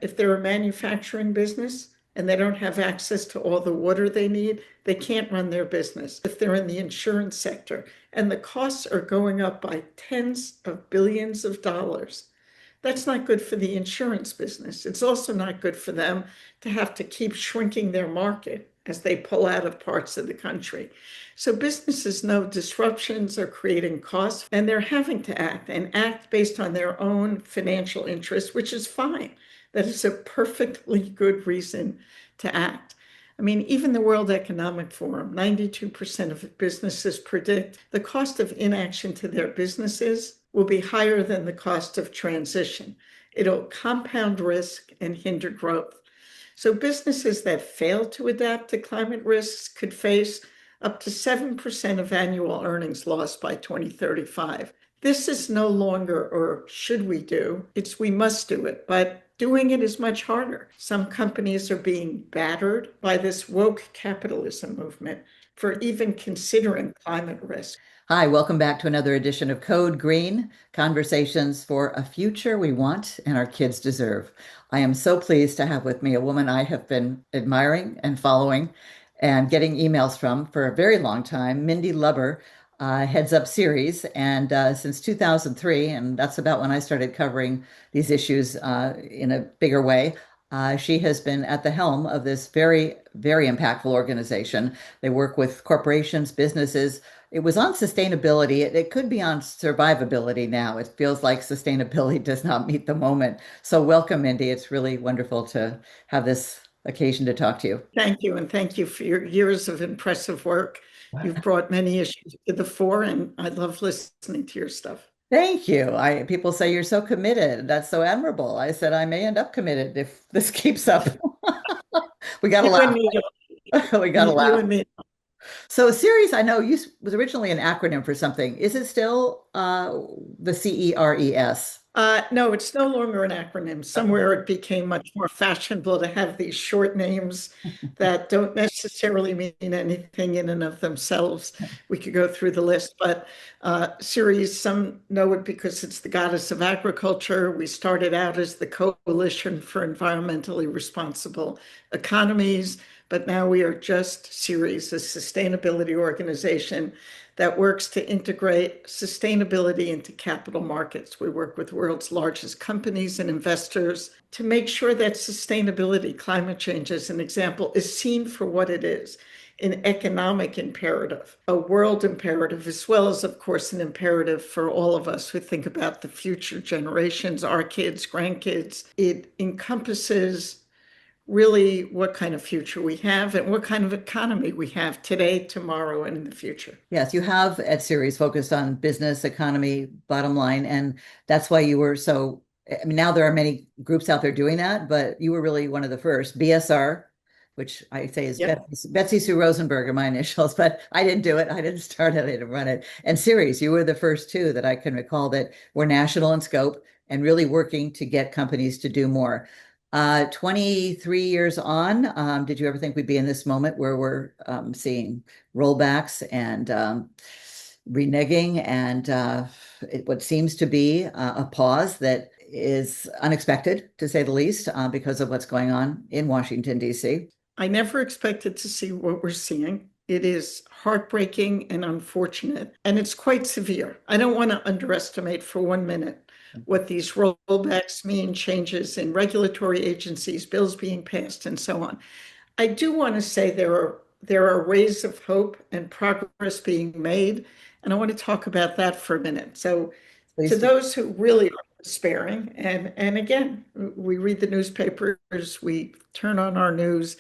If they're a manufacturing business and they don't have access to all the water they need, they can't run their business. If they're in the insurance sector and the costs are going up by tens of billions of dollars, that's not good for the insurance business. It's also not good for them to have to keep shrinking their market as they pull out of parts of the country. So businesses know disruptions are creating costs and they're having to act and act based on their own financial interests, which is fine. That is a perfectly good reason to act. I mean, even the World Economic Forum, 92% of businesses predict the cost of inaction to their businesses will be higher than the cost of transition. It'll compound risk and hinder growth. So businesses that fail to adapt to climate risks could face up to 7% of annual earnings lost by 2035. This is no longer, or should we do, it's we must do it, but doing it is much harder. Some companies are being battered by this woke capitalism movement for even considering climate risk. Hi, welcome back to another edition of Code Green, conversations for a future we want and our kids deserve. I am so pleased to have with me a woman I have been admiring and following and getting emails from for a very long time. Mindy Lubber heads up Ceres, and since 2003, and that's about when I started covering these issues in a bigger way. She has been at the helm of this very, very impactful organization. They work with corporations, businesses. It was on sustainability. It could be on survivability now. It feels like sustainability does not meet the moment. So welcome, Mindy. It's really wonderful to have this occasion to talk to you. Thank you, and thank you for your years of impressive work. You've brought many issues to the fore, and I love listening to your stuff. Thank you. People say you're so committed. That's so admirable. I said I may end up committed if this keeps up. We got to You and laugh. me, We got to you laugh. and me. So Ceres, I know was originally an acronym for something. Is it still the CERES? No, it's no longer an acronym. Somewhere it became much more fashionable to have these short names that don't necessarily mean anything in and of themselves. We could go through the list, but Ceres, some know it because it's the goddess of agriculture. We started out as the Coalition for Environmentally Responsible Economies, but now we are just Ceres, a sustainability organization that works to integrate sustainability into capital markets. We work with the world's largest companies and investors to make sure that sustainability, climate change as an example, is seen for what it is, an economic imperative, a world imperative, as well as, of course, an imperative for all of us who think about the future generations, our kids, grandkids. It encompasses really what kind of future we have and what kind of economy we have today, tomorrow, and in the future. Yes, you have at Ceres focused on business, economy, bottom line, and that's why you were so. I mean, now there are many groups out there doing that, but you were really one of the first. BSR, which I say is Yep. Betsy Sue Rosenberg are my initials, but I didn't do it. I didn't start it. I didn't run it. And Ceres, you were the first two that I can recall that were national in scope and really working to get companies to do more. 23 years on, did you ever think we'd be in this moment where we're seeing rollbacks and reneging and what seems to be a pause that is unexpected, to say the least, because of what's going on in Washington, D.C.? I never expected to see what we're seeing. It is heartbreaking and unfortunate, and it's quite severe. I don't want to underestimate for 1 minute what these rollbacks mean, changes in regulatory agencies, bills being passed, and so on. I do want to say there are rays of hope and progress being made, and I want to talk about that for a minute. So, Please to do. those who really are despairing, and again, we read the newspapers, we turn on our news,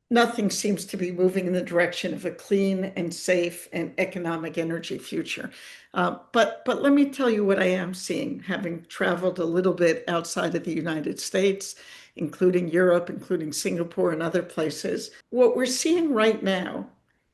nothing seems to be moving in the direction of a clean and safe and economic energy future. But let me tell you what I am seeing, having traveled a little bit outside of the United States, including Europe, including Singapore and other places. What we're seeing right now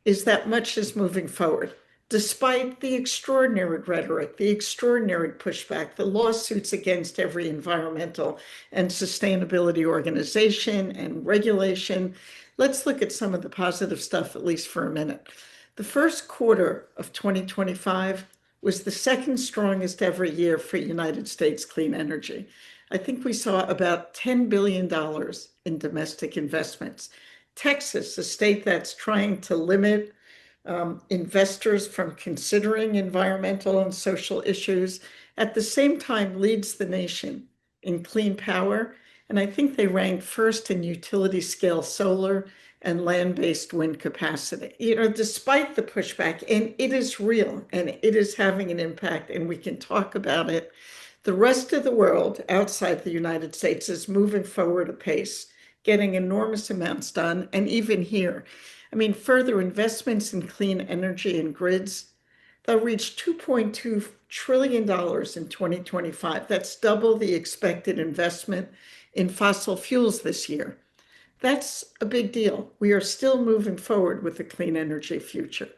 is that much is moving forward. Despite the extraordinary rhetoric, the extraordinary pushback, the lawsuits against every environmental and sustainability organization and regulation, let's look at some of the positive stuff, at least for a minute. The first quarter of 2025 was the second strongest ever year for United States clean energy. I think we saw about $10 billion in domestic investments. Texas, a state that's trying to limit investors from considering environmental and social issues, at the same time leads the nation in clean power. And I think they ranked first in utility scale solar and land-based wind capacity. Despite the pushback, and it is real and it is having an impact, and we can talk about it, the rest of the world outside the United States is moving forward apace, getting enormous amounts done. And even here, further investments in clean energy and grids, they'll reach $2.2 trillion in 2025. That's double the expected investment in fossil fuels this year. That's a big deal. We are still moving forward with the clean energy future.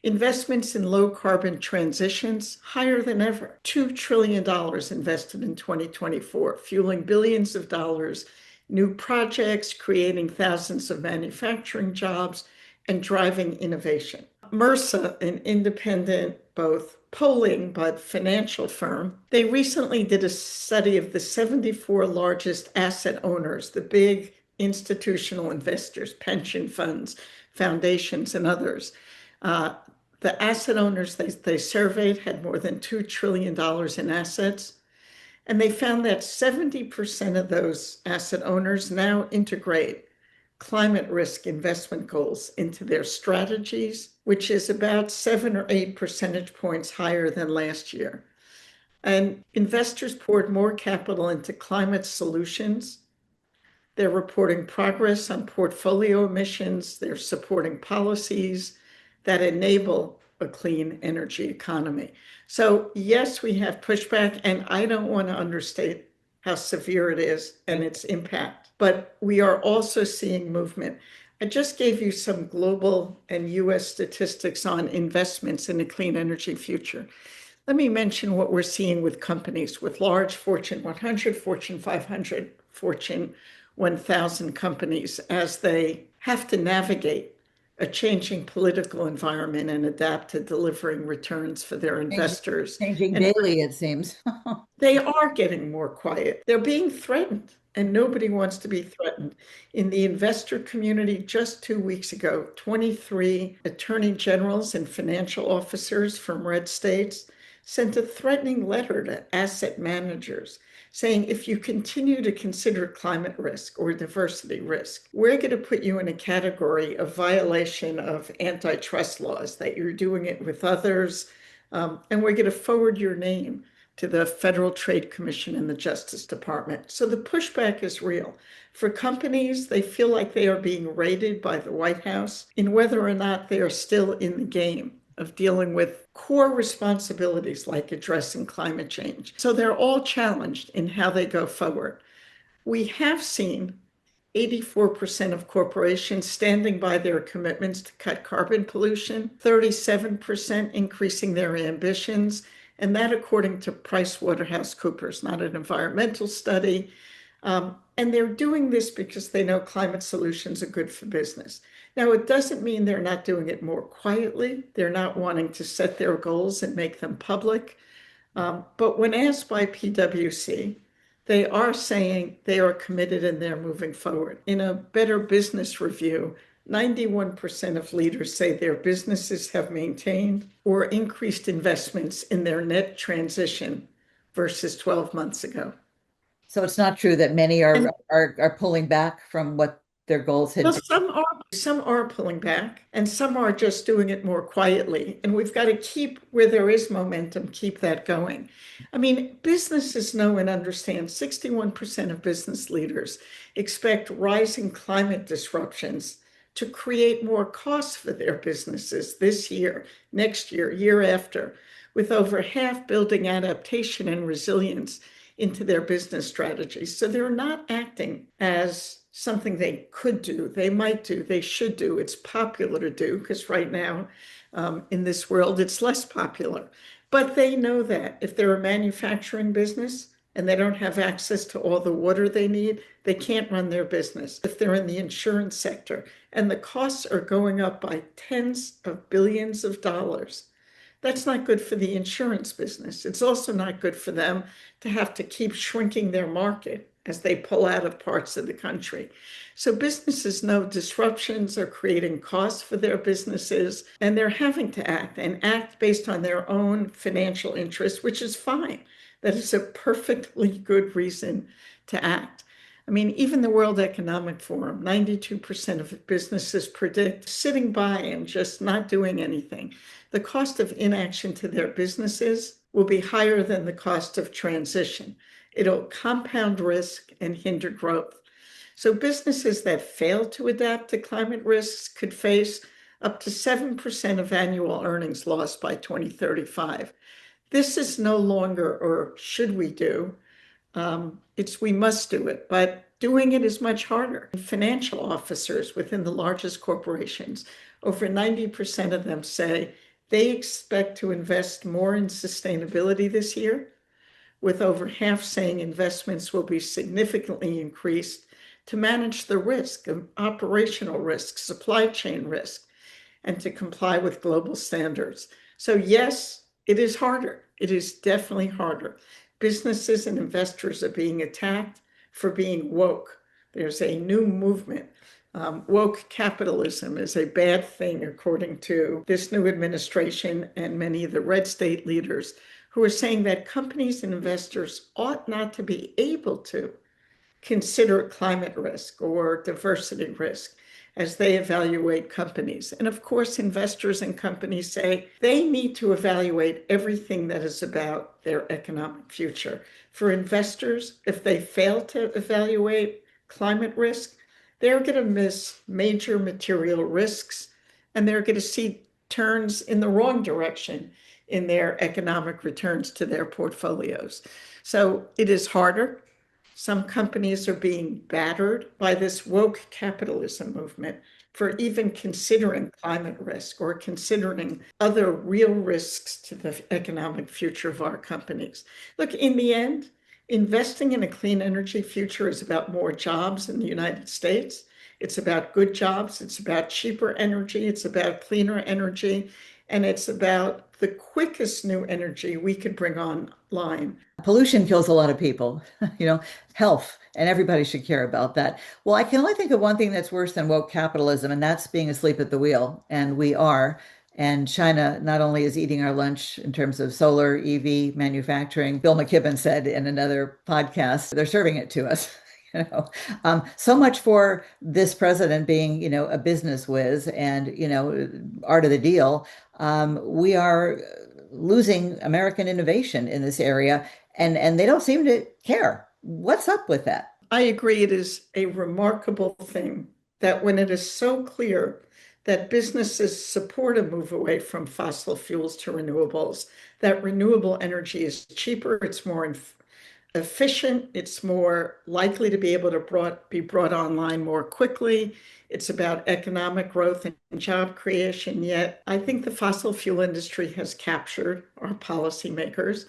Investments in low carbon transitions, higher than ever. $2 trillion invested in 2024, fueling billions of dollars, new projects, creating thousands of manufacturing jobs, and driving innovation. Mercer, an independent, both polling but financial firm, they recently did a study of the 74 largest asset owners, the big institutional investors, pension funds, foundations, and others. The asset owners they surveyed had more than $2 trillion in assets. And they found that 70% of those asset owners now integrate climate risk investment goals into their strategies, which is about 7 or 8 percentage points higher than last year. And investors poured more capital into climate solutions. They're reporting progress on portfolio emissions. They're supporting policies that enable a clean energy economy. So yes, we have pushback, and I don't want to understate how severe it is and its impact, but we are also seeing movement. I just gave you some global and US statistics on investments in a clean energy future. Let me mention what we're seeing with companies, with large Fortune 100, Fortune 500, Fortune 1000 companies, as they have to navigate a changing political environment and adapt to delivering returns for their investors. Changing daily, it seems. They are getting more quiet. They're being threatened, and nobody wants to be threatened. In the investor community, just 2 weeks ago, 23 attorney generals and financial officers from red states sent a threatening letter to asset managers saying, if you continue to consider climate risk or diversity risk, we're going to put you in a category of violation of antitrust laws, that you're doing it with others, and we're going to forward your name to the Federal Trade Commission and the Justice Department. So the pushback is real. For companies, they feel like they are being raided by the White House in whether or not they are still in the game of dealing with core responsibilities like addressing climate change. So they're all challenged in how they go forward. We have seen 84% of corporations standing by their commitments to cut carbon pollution, 37% increasing their ambitions, and that according to PricewaterhouseCoopers, not an environmental study. And they're doing this because they know climate solutions are good for business. Now, it doesn't mean they're not doing it more quietly. They're not wanting to set their goals and make them public. But when asked by PwC, they are saying they are committed and they're moving forward. In a Better Business review, 91% of leaders say their businesses have maintained or increased investments in their net transition versus 12 months ago. So it's not true that many are pulling back from what their goals had Well, been. some are pulling back, and some are just doing it more quietly. And we've got to keep, where there is momentum, keep that going. Businesses know and understand 61% of business leaders expect rising climate disruptions to create more costs for their businesses this year, next year, year after, with over half building adaptation and resilience into their business strategies. So they're not acting as something they could do, they might do, they should do. It's popular to do, because right now in this world, it's less popular. But they know that if they're a manufacturing business and they don't have access to all the water they need, they can't run their business. If they're in the insurance sector and the costs are going up by tens of billions of dollars, That's not good for the insurance business. It's also not good for them to have to keep shrinking their market as they pull out of parts of the country. So businesses know disruptions are creating costs for their businesses, and they're having to act and act based on their own financial interests, which is fine. That is a perfectly good reason to act. I mean, even the World Economic Forum, 92% of businesses predict sitting by and just not doing anything. The cost of inaction to their businesses will be higher than the cost of transition. It'll compound risk and hinder growth. So businesses that fail to adapt to climate risks could face up to 7% of annual earnings lost by 2035. This is no longer, or should we do, it's we must do it, but doing it is much harder. Financial officers within the largest corporations, over 90% of them say they expect to invest more in sustainability this year, with over half saying investments will be significantly increased to manage the risk of operational risk, supply chain risk, and to comply with global standards. So yes, it is harder. It is definitely harder. Businesses and investors are being attacked for being woke. There's a new movement. Woke capitalism is a bad thing, according to this new administration and many of the red state leaders who are saying that companies and investors ought not to be able to consider climate risk or diversity risk as they evaluate companies. And of course, investors and companies say they need to evaluate everything that is about their economic future. For investors, if they fail to evaluate climate risk, they're going to miss major material risks, and they're going to see turns in the wrong direction in their economic returns to their portfolios. So it is harder. Some companies are being battered by this woke capitalism movement for even considering climate risk or considering other real risks to the economic future of our companies. Look, in the end, investing in a clean energy future is about more jobs in the United States. It's about good jobs. It's about cheaper energy. It's about cleaner energy. And it's about the quickest new energy we could bring online. Pollution kills a lot of people, health, and everybody should care about that. Well, I can only think of one thing that's worse than woke capitalism, and that's being asleep at the wheel. And we are. And China not only is eating our lunch in terms of solar EV manufacturing, Bill McKibben said in another podcast, they're serving it to us. So much for this president being, a business whiz and, art of the deal. We are losing American innovation in this area, and they don't seem to care. What's up with that? I agree. It is a remarkable thing that when it is so clear that businesses support a move away from fossil fuels to renewables, that renewable energy is cheaper, it's more efficient, it's more likely to be able to be brought online more quickly. It's about economic growth and job creation. Yet I think the fossil fuel industry has captured our policymakers,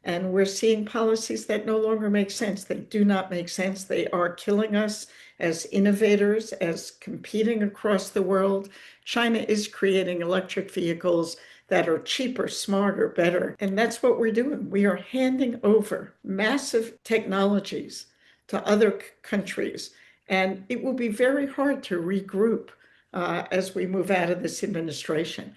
and we're seeing policies that no longer make sense. They do not make sense. They are killing us as innovators, as competing across the world. China is creating electric vehicles that are cheaper, smarter, better. And that's what we're doing. We are handing over massive technologies to other countries. And it will be very hard to regroup as we move out of this administration.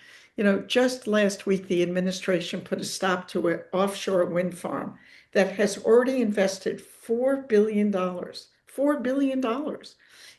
Just last week, the administration put a stop to an offshore wind farm that has already invested $4 billion, $4 billion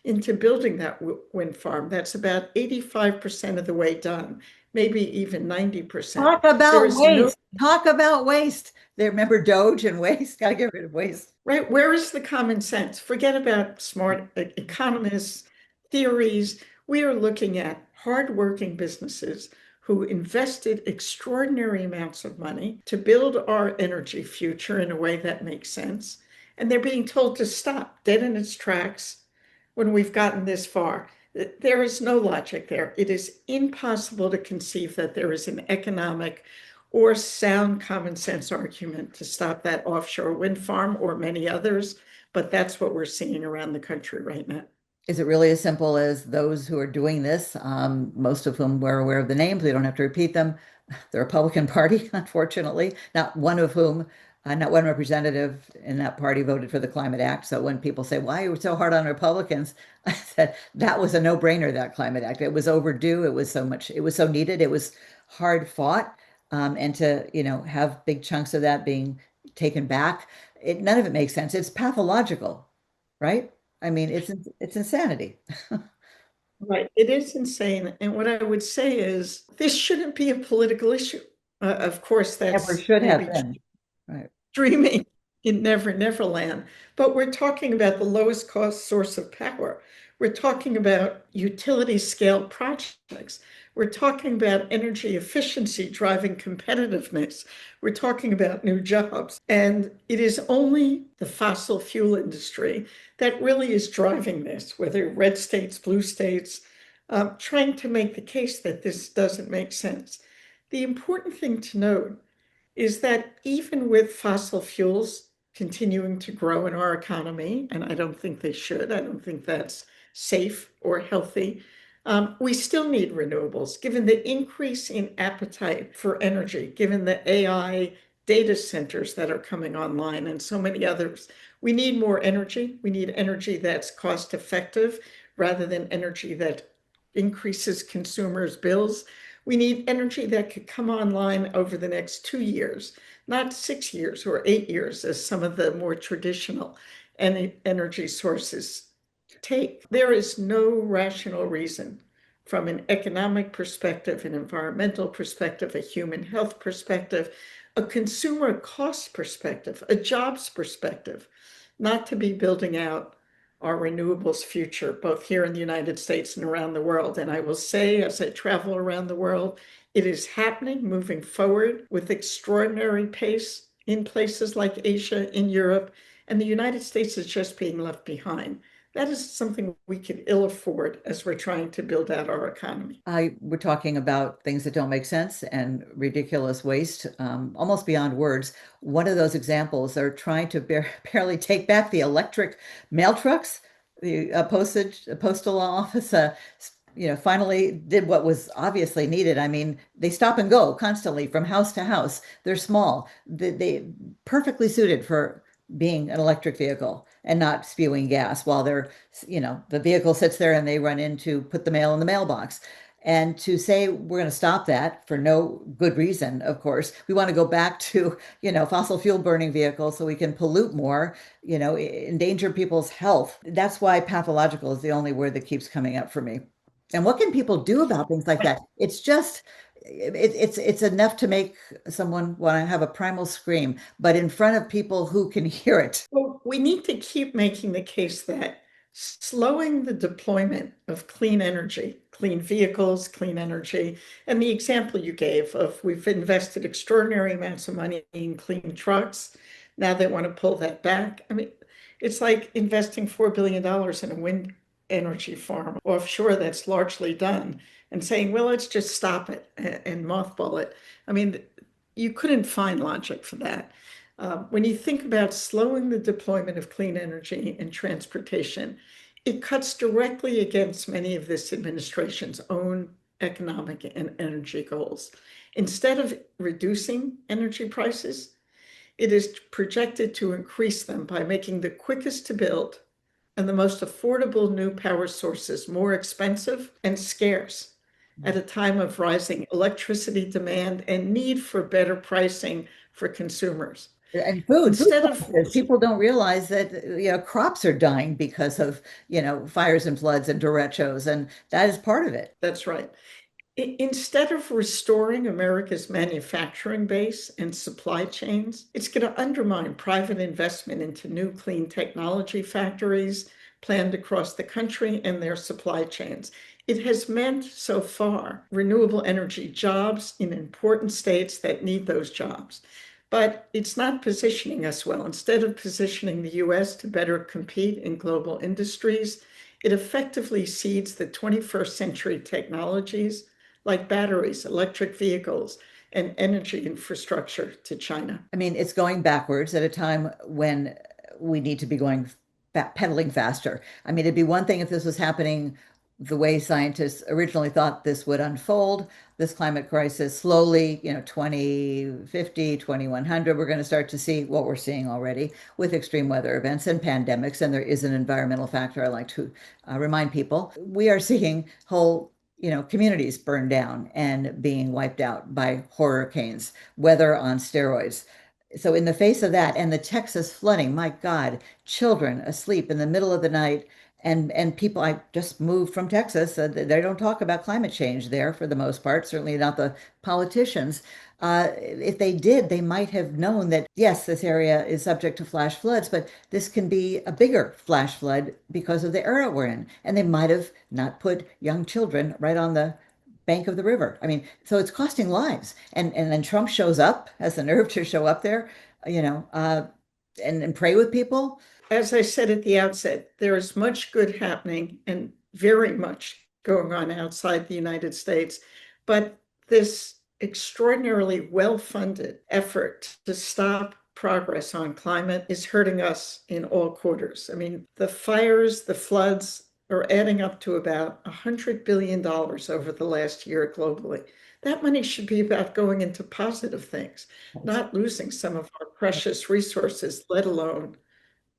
into building that wind farm. That's about 85% of the way done, maybe even 90%. Talk about waste. Talk about waste. They remember Doge and waste. Got to get rid of waste. Right. Where is the common sense? Forget about smart economists, theories. We are looking at hardworking businesses who invested extraordinary amounts of money to build our energy future in a way that makes sense. And they're being told to stop dead in its tracks when we've gotten this far. There is no logic there. It is impossible to conceive that there is an economic or sound common sense argument to stop that offshore wind farm or many others, but that's what we're seeing around the country right now. Is it really as simple as those who are doing this, most of whom we're aware of the names, we don't have to repeat them, the Republican Party, unfortunately, not one of whom, not one representative in that party voted for the Climate Act. So when people say, why are you so hard on Republicans? I said, that was a no-brainer, that Climate Act. It was overdue. It was so much, it was so needed. It was hard fought. And to, have big chunks of that being taken back, none of it makes sense. It's pathological, right? I mean, it's insanity. Right. It is insane. And what I would say is this shouldn't be a political issue. Of course, Never that's should have maybe been. Right. dreaming in Never Land. But we're talking about the lowest cost source of power. We're talking about utility scale projects. We're talking about energy efficiency driving competitiveness. We're talking about new jobs. And it is only the fossil fuel industry that really is driving this, whether red states, blue states, trying to make the case that this doesn't make sense. The important thing to note is that even with fossil fuels continuing to grow in our economy, and I don't think they should, I don't think that's safe or healthy, we still need renewables, given the increase in appetite for energy, given the AI data centers that are coming online and so many others. We need more energy. We need energy that's cost effective rather than energy that increases consumers' bills. We need energy that could come online over the next 2 years, not 6 years or 8 years, as some of the more traditional energy sources take. There is no rational reason from an economic perspective, an environmental perspective, a human health perspective, a consumer cost perspective, a jobs perspective, not to be building out our renewables future, both here in the United States and around the world. And I will say, as I travel around the world, it is happening, moving forward with extraordinary pace in places like Asia, in Europe, and the United States is just being left behind. That is something we could ill afford as we're trying to build out our economy. We're talking about things that don't make sense and ridiculous waste, almost beyond words. One of those examples are trying to barely take back the electric mail trucks. The postal office, finally did what was obviously needed. I mean, they stop and go constantly from house to house. They're small. They perfectly suited for being an electric vehicle and not spewing gas while the vehicle sits there and they run in to put the mail in the mailbox. And to say we're going to stop that for no good reason, of course, we want to go back to, fossil fuel burning vehicles so we can pollute more, endanger people's health. That's why pathological is the only word that keeps coming up for me. And what can people do about things like that? It's just it's enough to make someone want to have a primal scream, but in front of people who can hear it. Well, we need to keep making the case that slowing the deployment of clean energy, clean vehicles, clean energy, and the example you gave of we've invested extraordinary amounts of money in clean trucks. Now they want to pull that back. I mean, it's like investing $4 billion in a wind energy farm offshore that's largely done and saying, well, let's just stop it and mothball it. I mean, you couldn't find logic for that. When you think about slowing the deployment of clean energy in transportation, it cuts directly against many of this administration's own economic and energy goals. Instead of reducing energy prices, it is projected to increase them by making the quickest to build and the most affordable new power sources more expensive and scarce at a time of rising electricity demand and need for better pricing for consumers. And food Instead of, prices. People don't realize that crops are dying because of fires and floods and derechos, and that is part of it. that's right. Instead of restoring America's manufacturing base and supply chains, it's going to undermine private investment into new clean technology factories planned across the country and their supply chains. It has meant so far renewable energy jobs in important states that need those jobs. But it's not positioning us well. Instead of positioning the US to better compete in global industries, it effectively cedes the 21st century technologies like batteries, electric vehicles, and energy infrastructure to China. I mean, it's going backwards at a time when we need to be going pedaling faster. I mean, it'd be one thing if this was happening the way scientists originally thought this would unfold, this climate crisis slowly, 2050, 2100, we're going to start to see what we're seeing already with extreme weather events and pandemics. And there is an environmental factor I like to remind people. We are seeing whole communities burned down and being wiped out by hurricanes, weather on steroids. So in the face of that and the Texas flooding, my God, children asleep in the middle of the night and people, I just moved from Texas. They don't talk about climate change there for the most part, certainly not the politicians. If they did, they might have known that, yes, this area is subject to flash floods, but this can be a bigger flash flood because of the era we're in. And they might have not put young children right on the bank of the river. I mean, so it's costing lives. And then Trump shows up, has the nerve to show up there, you know, uh, and pray with people. As I said at the outset, there is much good happening and very much going on outside the United States. But this extraordinarily well-funded effort to stop progress on climate is hurting us in all quarters. I mean, the fires, the floods are adding up to about $100 billion over the last year globally. That money should be about going into positive things, not losing some of our precious resources, let alone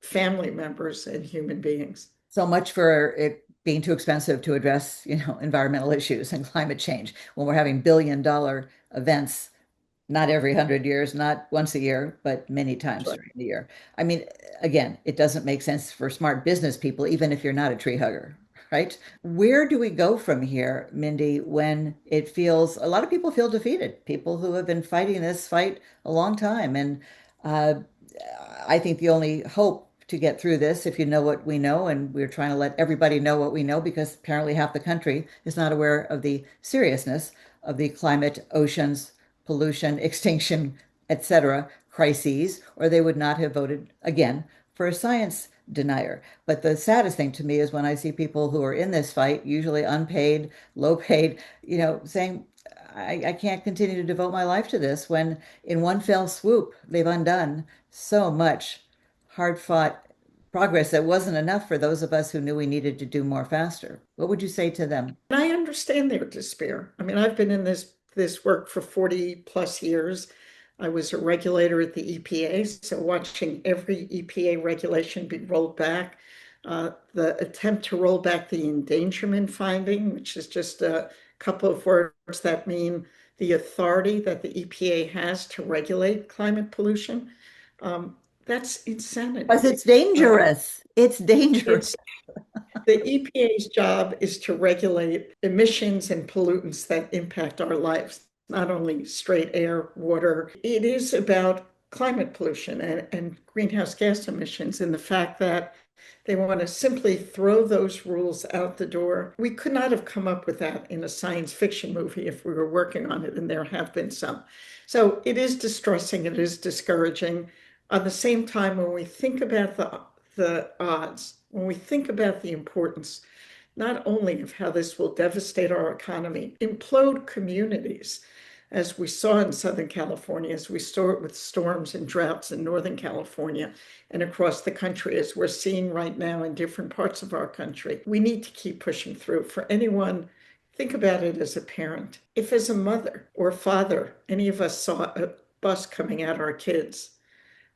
family members and human beings. So much for it being too expensive to address, environmental issues and climate change when we're having billion-dollar events, not every 100 years, not once a year, but many That's times right. during the year. I mean, again, it doesn't make sense for smart business people, even if you're not a tree hugger, right? Where do we go from here, Mindy, when it feels a lot of people feel defeated, people who have been fighting this fight a long time? And uh, I think the only hope to get through this, if you know what we know, and we're trying to let everybody know what we know, because apparently half the country is not aware of the seriousness of the climate, oceans, pollution, extinction, etc. crises, or they would not have voted again for a science denier. But the saddest thing to me is when I see people who are in this fight, usually unpaid, low paid, saying, I can't continue to devote my life to this when in one fell swoop they've undone so much hard fought progress that wasn't enough for those of us who knew we needed to do more faster. What would you say to them? And I understand their despair. I mean, I've been in this work for 40 plus years. I was a regulator at the EPA, so watching every EPA regulation be rolled back. The attempt to roll back the endangerment finding, which is just a couple of words that mean the authority that the EPA has to regulate climate pollution. That's Because insanity. it's Uh, dangerous. It's dangerous. it's the EPA's job is to regulate emissions and pollutants that impact our lives, not only straight air, water. It is about climate pollution and greenhouse gas emissions, and the fact that they want to simply throw those rules out the door. We could not have come up with that in a science fiction movie if we were working on it, and there have been some. So it is distressing, it is discouraging. At the same time, when we think about the odds, when we think about the importance not only of how this will devastate our economy, implode communities, as we saw in Southern California, as we saw it with storms and droughts in Northern California and across the country, as we're seeing right now in different parts of our country. We need to keep pushing through. For anyone, think about it as a parent. If as a mother or father, any of us saw a bus coming at our kids,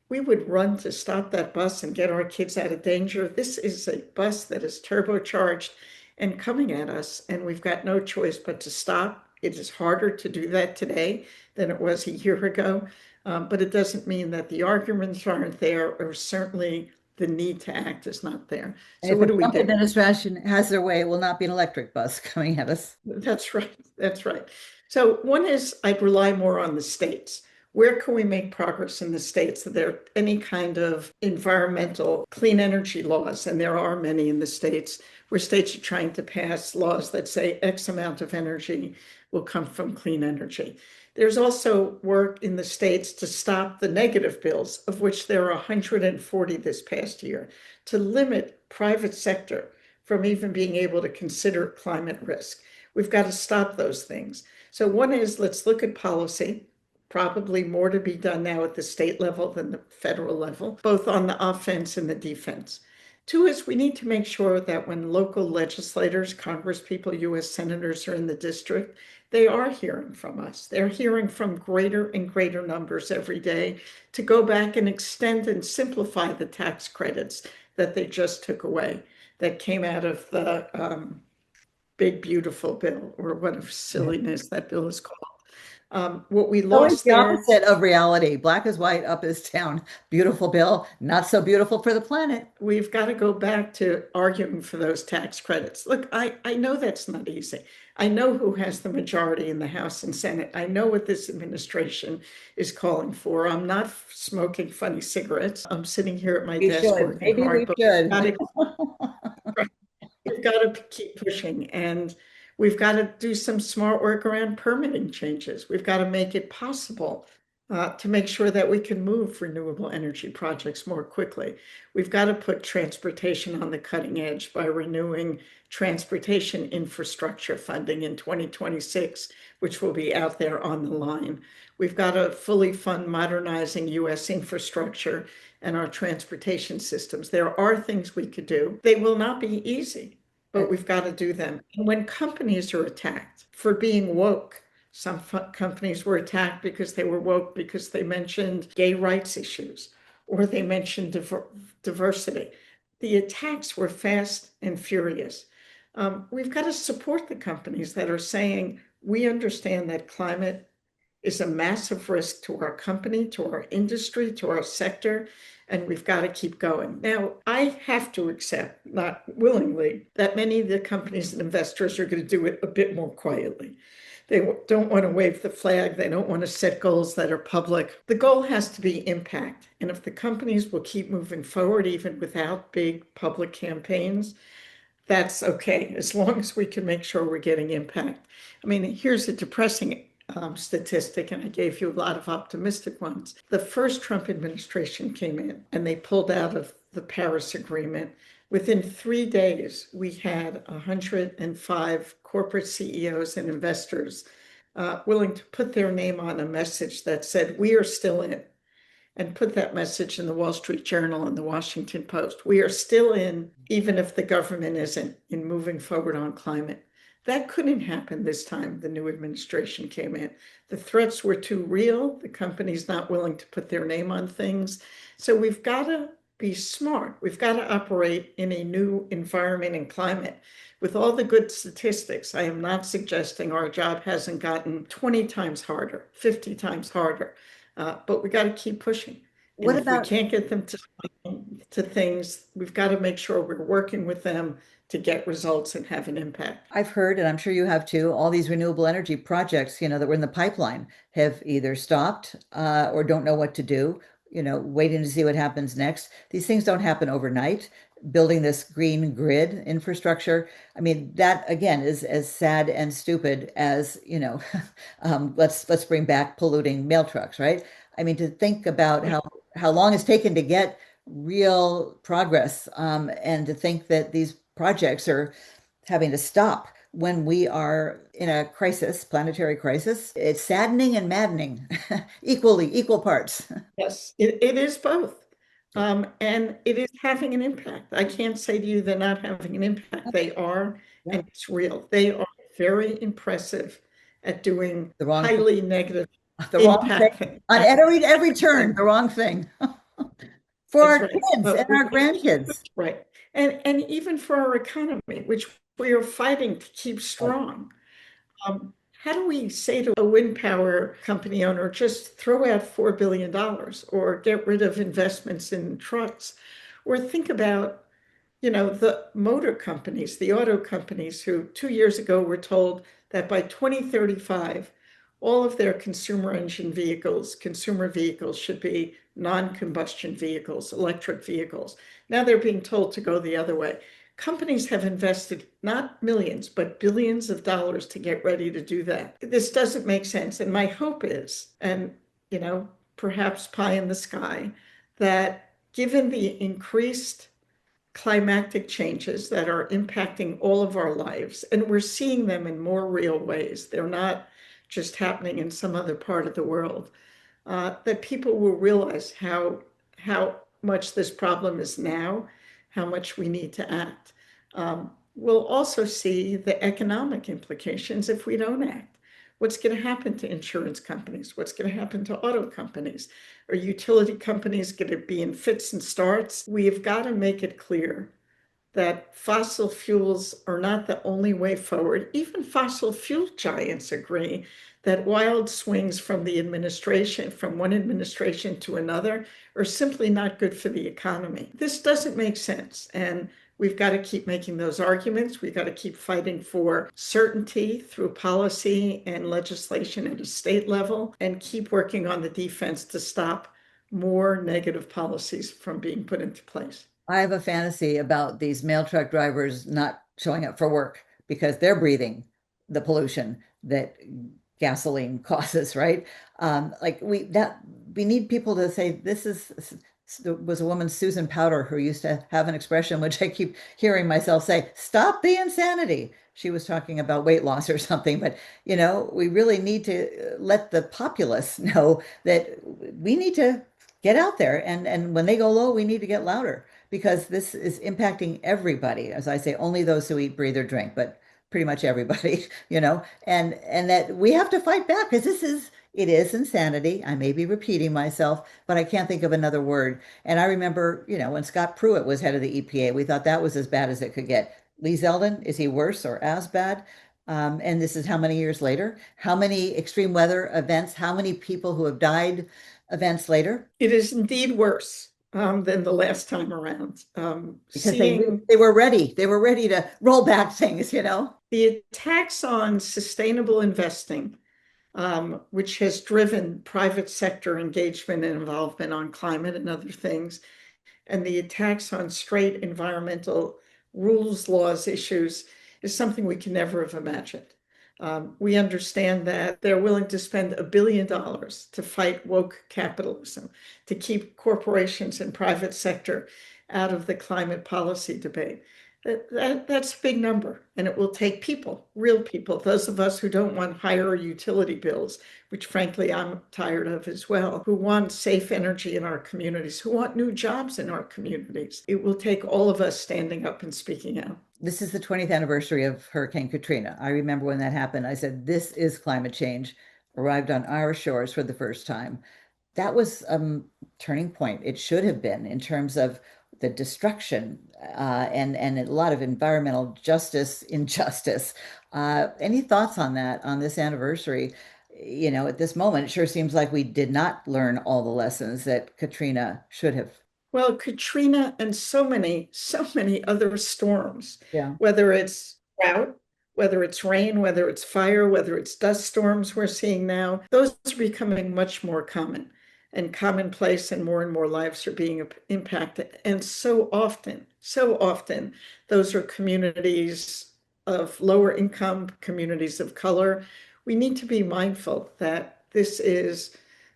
we would run to stop that bus and get our kids out of danger. This is a bus that is turbocharged and coming at us, and we've got no choice but to stop. It is harder to do that today than it was a year ago, but it doesn't mean that the arguments aren't there, or certainly the need to act is not there. And So if what the do we Trump do? administration has their way, it will not be an electric bus coming at us. That's right. That's right. So one is I'd rely more on the states. Where can we make progress in the states? Are there any kind of environmental clean energy laws? And there are many in the states where states are trying to pass laws that say X amount of energy will come from clean energy. There's also work in the states to stop the negative bills, of which there are 140 this past year, to limit private sector from even being able to consider climate risk. We've got to stop those things. So one is let's look at policy, probably more to be done now at the state level than the federal level, both on the offense and the defense. Two is we need to make sure that when local legislators, congresspeople, US senators are in the district, they are hearing from us. They're hearing from greater and greater numbers every day to go back and extend and simplify the tax credits that they just took away, that came out of the big, beautiful bill, or what a silliness that bill is called. What we Always lost the there, opposite of reality. Black is white, up is down. Beautiful bill, not so beautiful for the planet. we've got to go back to arguing for those tax credits. Look, I know that's not easy. I know who has the majority in the House and Senate. I know what this administration is calling for. I'm not smoking funny cigarettes. I'm sitting here at my We desk should. working Maybe hard, we but should. we've got to keep pushing, and we've got to do some smart work around permitting changes. We've got to make it possible to make sure that we can move renewable energy projects more quickly. We've got to put transportation on the cutting edge by renewing transportation infrastructure funding in 2026, which will be out there on the line. We've got to fully fund modernizing US infrastructure and our transportation systems. There are things we could do. They will not be easy, but we've got to do them. And when companies are attacked for being woke, some companies were attacked because they were woke because they mentioned gay rights issues or they mentioned diversity. The attacks were fast and furious. We've got to support the companies that are saying, we understand that climate is a massive risk to our company, to our industry, to our sector, and we've got to keep going. Now, I have to accept, not willingly, that many of the companies and investors are going to do it a bit more quietly. They don't want to wave the flag. They don't want to set goals that are public. The goal has to be impact. And if the companies will keep moving forward, even without big public campaigns, that's okay, as long as we can make sure we're getting impact. I mean, here's a depressing statistic, and I gave you a lot of optimistic ones. The first Trump administration came in and they pulled out of the Paris Agreement. Within 3 days, we had 105 corporate CEOs and investors willing to put their name on a message that said, we are still in, and put that message in the Wall Street Journal and the Washington Post. We are still in, even if the government isn't, in moving forward on climate. That couldn't happen this time the new administration came in. The threats were too real. The company's not willing to put their name on things. So we've got to be smart. We've got to operate in a new environment and climate. With all the good statistics, I am not suggesting our job hasn't gotten 20 times harder, 50 times harder. But we got to keep pushing. And What if we about can't get them to things, we've got to make sure we're working with them to get results and have an impact. I've heard, and I'm sure you have too, all these renewable energy projects, that were in the pipeline have either stopped or don't know what to do, waiting to see what happens next. These things don't happen overnight. Building this green grid infrastructure, I mean, that again is as sad and stupid as, let's bring back polluting mail trucks, right? I mean, to think about how long it's taken to get real progress, and to think that these projects are having to stop when we are in a crisis, planetary crisis. It's saddening and maddening, equal parts. Yes, it is both. And it is having an impact. I can't say to you they're not having an impact. They are, Yeah. and it's real. They are very impressive at doing The wrong thing, highly negative the wrong thing impact. on every turn, the wrong thing for That's our right. kids and But we our got to keep grandkids. right. And even for our economy, which we are fighting to keep Right. strong. How do we say to a wind power company owner, just throw out $4 billion or get rid of investments in trucks? Or think about, the motor companies, the auto companies who 2 years ago were told that by 2035, all of their consumer vehicles should be non-combustion vehicles, electric vehicles. Now they're being told to go the other way. Companies have invested not millions, but billions of dollars to get ready to do that. This doesn't make sense. And my hope is, and perhaps pie in the sky, that given the increased climatic changes that are impacting all of our lives, and we're seeing them in more real ways. They're not just happening in some other part of the world. That people will realize how much this problem is now, how much we need to act. We'll also see the economic implications if we don't act. What's going to happen to insurance companies? What's going to happen to auto companies? Are utility companies going to be in fits and starts? We have got to make it clear that fossil fuels are not the only way forward. Even fossil fuel giants agree that wild swings from the administration, from one administration to another, are simply not good for the economy. This doesn't make sense. And we've got to keep making those arguments. We've got to keep fighting for certainty through policy and legislation at a state level, and keep working on the defense to stop more negative policies from being put into place. I have a fantasy about these mail truck drivers not showing up for work because they're breathing the pollution that gasoline causes, right? Like we need people to say this is. There was a woman, Susan Powter, who used to have an expression which I keep hearing myself say, stop the insanity. She was talking about weight loss or something, but we really need to let the populace know that we need to get out there, and when they go low, we need to get louder because this is impacting everybody. As I say, only those who eat, breathe, or drink, but pretty much everybody, and that we have to fight back because it is insanity. I may be repeating myself, but I can't think of another word. And I remember, when Scott Pruitt was head of the EPA, we thought that was as bad as it could get. Lee Zeldin, is he worse or as bad? And this is how many years later? How many extreme weather events? How many people who have died events later? It is indeed worse than the last time around. Because they were ready. They were ready to roll back things, The attacks on sustainable investing, which has driven private sector engagement and involvement on climate and other things, and the attacks on straight environmental rules, laws, issues is something we can never have imagined. We understand that they're willing to spend $1 billion to fight woke capitalism, to keep corporations and private sector out of the climate policy debate. That's a big number, and it will take people, real people, those of us who don't want higher utility bills, which frankly I'm tired of as well, who want safe energy in our communities, who want new jobs in our communities. It will take all of us standing up and speaking out. This is the 20th anniversary of Hurricane Katrina. I remember when that happened. I said, this is climate change, arrived on our shores for the first time. That was a turning point. It should have been in terms of the destruction and a lot of environmental injustice. Any thoughts on that on this anniversary? At this moment, it sure seems like we did not learn all the lessons that Katrina should have. Well, Katrina and so many other storms, Yeah. whether it's drought, whether it's rain, whether it's fire, whether it's dust storms we're seeing now, those are becoming much more common and commonplace, and more lives are being impacted. And so often, those are communities of lower income, communities of color. We need to be mindful that this is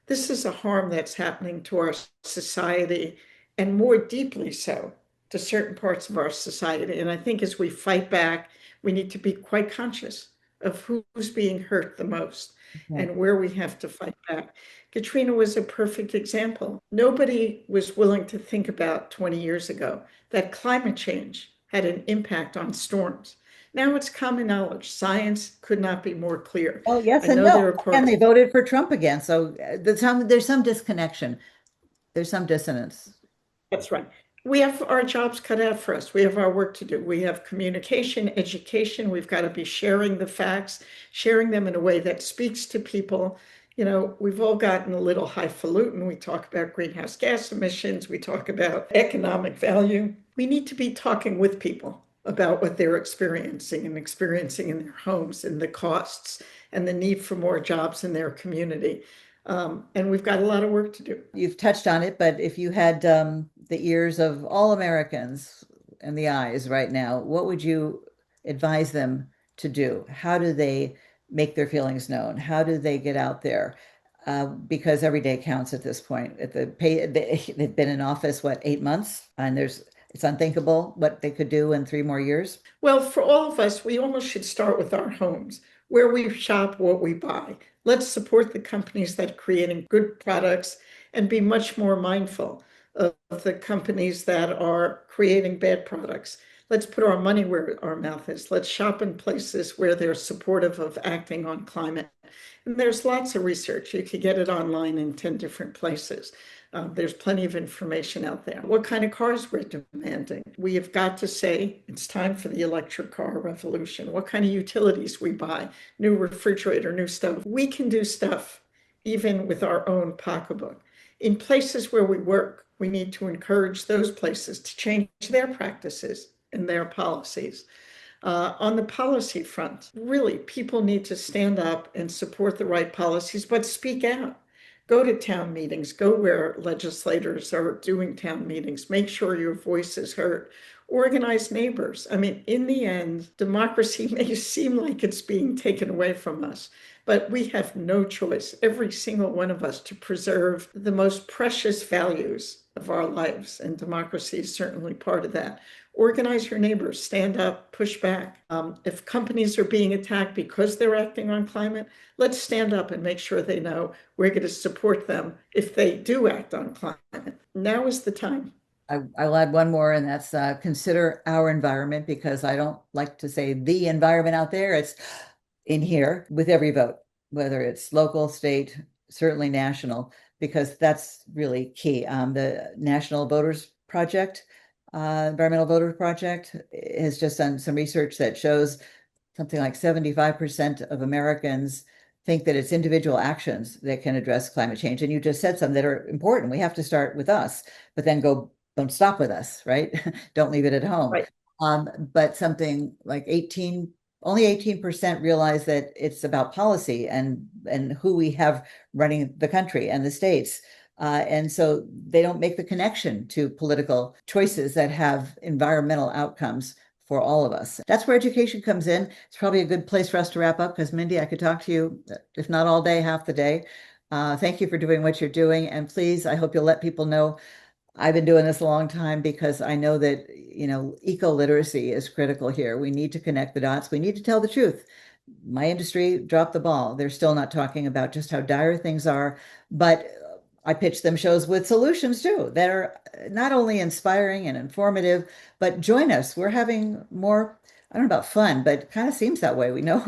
a harm that's happening to our society, and more deeply so to certain parts of our society. And I think as we fight back, we need to be quite conscious of who's being hurt the most and where we have to fight back. Katrina was a perfect example. Nobody was willing to think about 20 years ago that climate change had an impact on storms. Now it's common knowledge. Science could not be more clear. Oh, yes I and know no. there are parts. And they voted for Trump again. So there's some disconnection. There's some dissonance. That's right. We have our jobs cut out for us. We have our work to do. We have communication, education. We've got to be sharing the facts, sharing them in a way that speaks to people. We've all gotten a little highfalutin. We talk about greenhouse gas emissions. We talk about economic value. We need to be talking with people about what they're experiencing in their homes, and the costs and the need for more jobs in their community. And we've got a lot of work to do. You've touched on it, but if you had the ears of all Americans and the eyes right now, what would you advise them to do? How do they make their feelings known? How do they get out there? Because every day counts at this point. They've been in office, 8 months? And it's unthinkable what they could do in 3 more years. Well, for all of us, we almost should start with our homes, where we shop, what we buy. Let's support the companies that are creating good products and be much more mindful of the companies that are creating bad products. Let's put our money where our mouth is. Let's shop in places where they're supportive of acting on climate. And there's lots of research. You could get it online in 10 different places. There's plenty of information out there. What kind of cars we're demanding? We have got to say it's time for the electric car revolution. What kind of utilities we buy, new refrigerator, new stove. We can do stuff even with our own pocketbook. In places where we work, we need to encourage those places to change their practices and their policies. On the policy front, really, people need to stand up and support the right policies, but speak out. Go to town meetings, go where legislators are doing town meetings, make sure your voice is heard. Organize neighbors. I mean, in the end, democracy may seem like it's being taken away from us, but we have no choice, every single one of us, to preserve the most precious values of our lives, and democracy is certainly part of that. Organize your neighbors, stand up, push back. If companies are being attacked because they're acting on climate, let's stand up and make sure they know we're going to support them if they do act on climate. Now is the time. I'll add one more, and that's consider our environment, because I don't like to say the environment out there. It's in here with every vote, whether it's local, state, certainly national, because that's really key. The National Voters Project, Environmental Voters Project, has just done some research that shows something like 75% of Americans think that it's individual actions that can address climate change. And you just said some that are important. We have to start with us, but then don't stop with us, right? Don't leave it at home. Right. But something like only 18% realize that it's about policy and who we have running the country and the states. And so they don't make the connection to political choices that have environmental outcomes for all of us. That's where education comes in. It's probably a good place for us to wrap up, because Mindy, I could talk to you, if not all day, half the day. Thank you for doing what you're doing. And please, I hope you'll let people know I've been doing this a long time, because I know that, eco-literacy is critical here. We need to connect the dots. We need to tell the truth. My industry dropped the ball. They're still not talking about just how dire things are, but I pitch them shows with solutions too that are not only inspiring and informative, but join us. We're having more, I don't know about fun, but it kind of seems that way. We know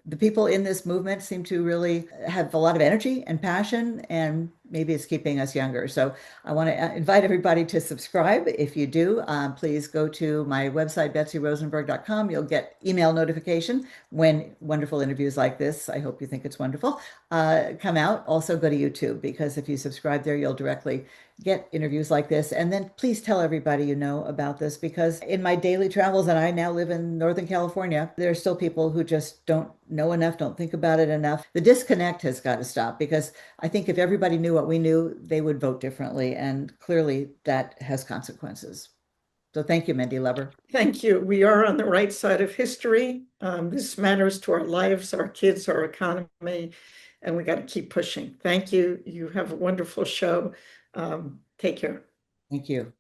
the people in this movement seem to really have a lot of energy and passion, and maybe it's keeping us younger. So I want to invite everybody to subscribe. If you do, please go to my website, betsyrosenberg.com. You'll get email notification when wonderful interviews like this, I hope you think it's wonderful, come out. Also go to YouTube, because if you subscribe there, you'll directly get interviews like this. And then please tell everybody you know about this, because in my daily travels, and I now live in Northern California, there are still people who just don't know enough, don't think about it enough. The disconnect has got to stop, because I think if everybody knew what we knew, they would vote differently. And clearly that has consequences. So thank you, Mindy Lubber. Thank you. We are on the right side of history. This matters to our lives, our kids, our economy, and we got to keep pushing. Thank you. You have a wonderful show. Take care. Thank you.